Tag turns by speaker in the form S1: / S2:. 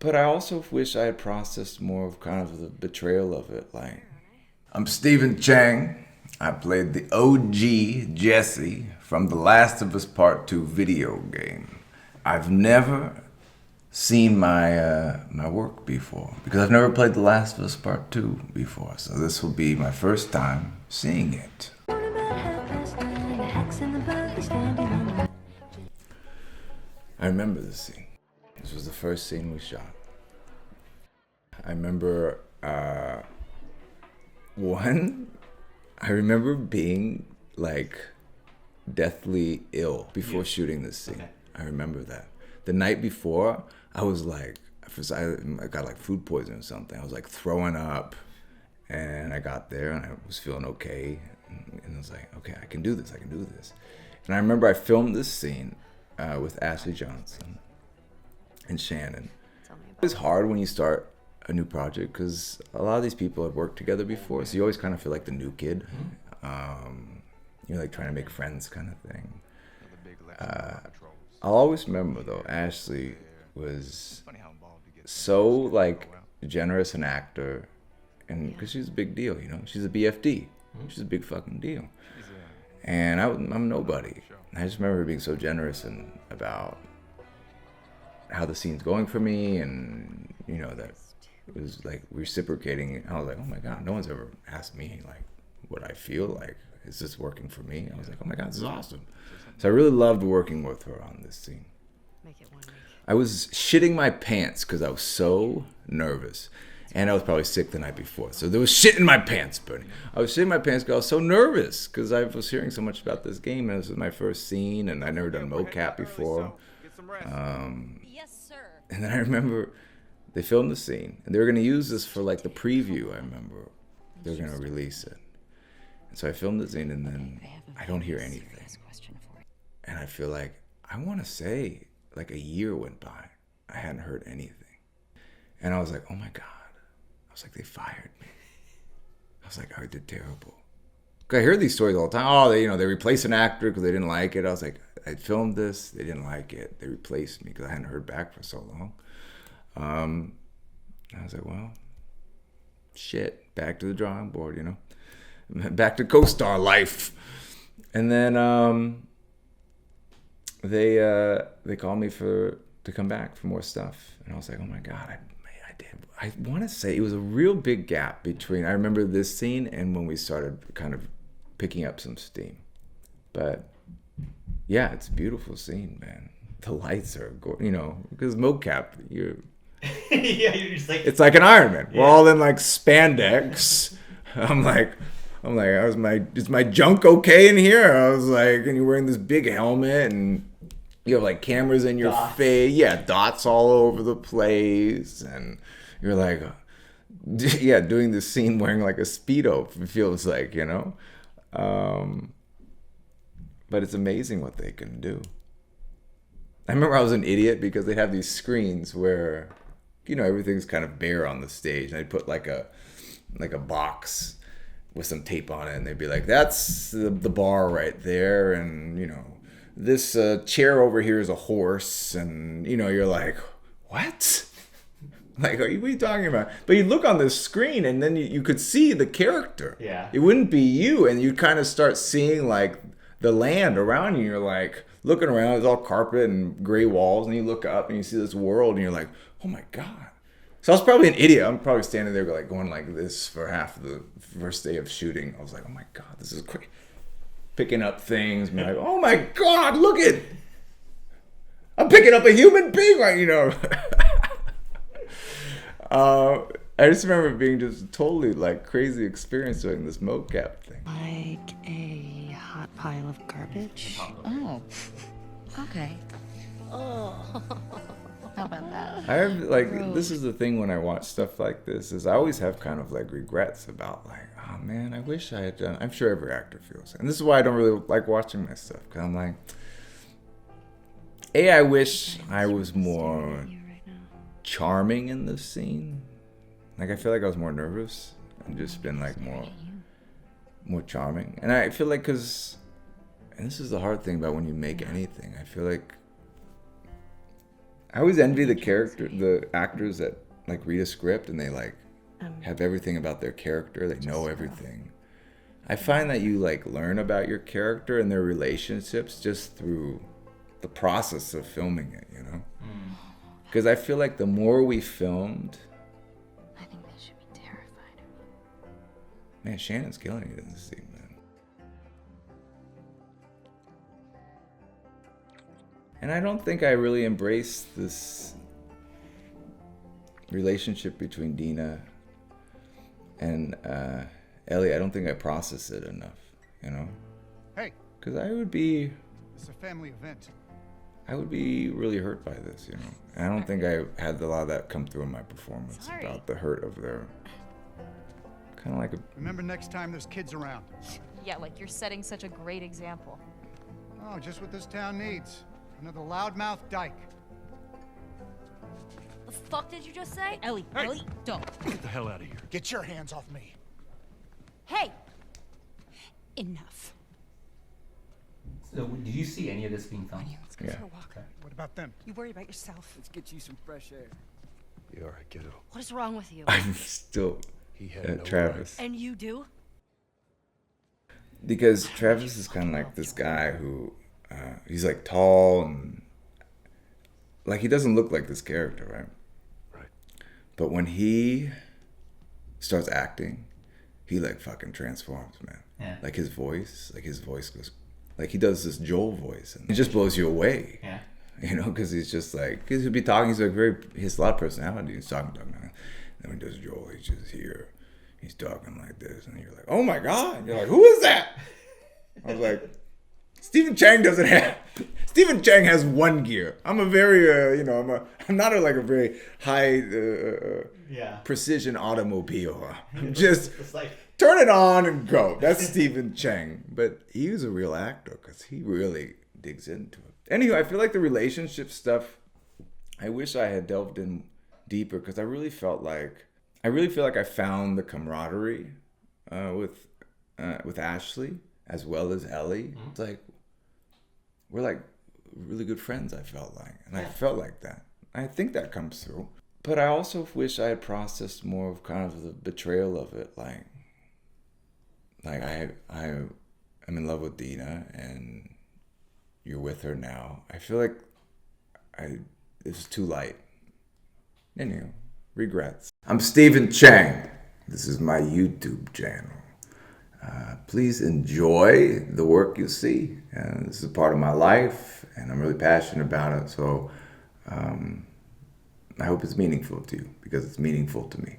S1: But I also wish I had processed more of kind of the betrayal of it. Like, I'm Stephen Chang. I played the OG Jesse from The Last of Us Part 2 video game. I've never seen my work before because I've never played The Last of Us Part 2 before. So this will be my first time seeing it. I remember this scene. This was the first scene we shot. I remember I remember being like deathly ill before shooting this scene. Okay. I remember that. The night before, I was like, I got like food poisoning or something. I was like throwing up, and I got there and I was feeling okay. And I was like, okay, I can do this. And I remember I filmed this scene with Ashley Johnson and Shannon. It's hard when you start a new project because a lot of these people had worked together before, so you always kind of feel like the new kid. You're like trying to make friends kind of thing. I'll always remember though, Ashley was so like generous an actor, and because she's a big deal, you know, she's a BFD, she's a big fucking deal, and I'm nobody. I just remember her being so generous and about how the scene's going for me, and you know that it was like reciprocating. I was like, oh my god, no one's ever asked me like what I feel like. Is this working for me? I was like, oh my god, this is awesome. So I really loved working with her on this scene. I was shitting my pants because I was so nervous. And I was probably sick the night before. So there was shit in my pants, Bernie. I was shitting my pants because I was so nervous because I was hearing so much about this game. And this was my first scene, and I'd never done mocap before.
S2: Yes, sir.
S1: And then I remember they filmed the scene. And they were going to use this for like the preview, I remember. They were going to release it. And so I filmed the scene, and then I don't hear anything. And I feel like, I want to say, like a year went by. I hadn't heard anything. And I was like, oh my God. I was like, they fired me. I was like, I did terrible. I hear these stories all the time. Oh, they replaced an actor because they didn't like it. I was like, I filmed this. They didn't like it. They replaced me because I hadn't heard back for so long. I was like, well, shit. Back to the drawing board, you know. Back to co-star life. And then they called me to come back for more stuff. And I was like, oh my God, I did. I want to say it was a real big gap between, I remember this scene and when we started kind of picking up some steam. But yeah, it's a beautiful scene, man. The lights are, you know, because mocap, you're
S3: just like,
S1: it's like an Iron Man. Yeah. We're all in like spandex. I'm like, is my junk okay in here? I was like, and you're wearing this big helmet and you have like cameras in your face. Yeah, dots all over the place. And you're like, yeah, doing this scene wearing like a Speedo, it feels like, you know? But it's amazing what they can do. I remember I was an idiot because they'd have these screens where, you know, everything's kind of bare on the stage. And I'd put like a box with some tape on it, and they'd be like, that's the bar right there, and, you know, this chair over here is a horse, and, you know, you're like, what? Like, what are you talking about? But you look on the screen, and then you could see the character.
S3: Yeah.
S1: It wouldn't be you, and you kind of start seeing, like, the land around you. You're like, looking around, it's all carpet and gray walls, and you look up, and you see this world, and you're like, oh my God. So I was probably an idiot. I'm probably standing there like going like this for half of the first day of shooting. I was like, oh my God, this is great. Picking up things. And like, oh my God, look at, I'm picking up a human being, right? You know. I just remember being just totally like crazy experience doing this mocap thing.
S2: Like a hot pile of garbage? Oh, okay. Oh. How about that?
S1: I have like, this is the thing when I watch stuff like this, is I always have kind of like regrets about like, oh man, I wish I had done, I'm sure every actor feels it. And this is why I don't really like watching my stuff, because I'm like, I wish I was more charming in this scene. Like I feel like I was more nervous and just been like more charming. And I feel like, because, and this is the hard thing about when you make anything, I feel like I always envy the actors that like read a script and they like have everything about their character. They know everything. I find that you like learn about your character and their relationships just through the process of filming it, you know? Because I feel like the more we filmed,
S2: I think they should be terrified of me.
S1: man, Shannon's killing it in this scene, man. And I don't think I really embraced this relationship between Dina and Ellie. I don't think I processed it enough, you know?
S4: Hey,
S1: Because I would be
S4: it's a family event.
S1: really hurt by this, you know? And I don't think I had a lot of that come through in my performance about the hurt of their... Kind of like a...
S4: Remember next time there's kids around.
S5: Yeah, like you're setting such a great example.
S4: Oh, just what this town needs. Another loudmouth dyke.
S5: The fuck did you just say?
S2: Ellie, Ellie, don't.
S6: Get the hell out of here.
S4: Get your hands off me.
S5: Hey!
S2: Enough.
S3: So, did you see any of this being filmed?
S2: Let's go
S1: Yeah.
S2: for a walk.
S4: What about them?
S2: You worry about yourself.
S7: Let's get you some fresh air.
S6: You all right, kiddo?
S5: What is wrong with you?
S1: I'm still...
S6: He had no
S1: Travis.
S5: And you do?
S1: Because Travis is kind of like this guy who... he's like tall and... Like he doesn't look like this character, right?
S6: Right.
S1: But when he starts acting, he like fucking transforms, man.
S3: Yeah.
S1: Like his voice goes, like he does this Joel voice, and it just blows you away.
S3: Yeah.
S1: You know, because he's just like, because he'll be talking, he's like he has a lot of personality. He's talking. And then when he does Joel, he's just here, he's talking like this, and you're like, oh my god, and you're like, who is that? I was like, Stephen Chang doesn't have. Stephen Chang has one gear. I'm a very, I'm not like a very high precision automobile. I'm just
S3: It's like,
S1: turn it on and go. That's Stephen Chang. But he was a real actor because he really digs into it. Anyway, I feel like the relationship stuff, I wish I had delved in deeper because I really feel like I found the camaraderie with Ashley as well as Ellie. It's like we're like really good friends, I felt like. And I felt like that. I think that comes through. But I also wish I had processed more of kind of the betrayal of it. Like I'm in love with Dina and you're with her now. I feel like it's too light. Anyway, regrets. I'm Stephen Chang. This is my YouTube channel. Please enjoy the work you see. This is a part of my life, and I'm really passionate about it. So I hope it's meaningful to you, because it's meaningful to me.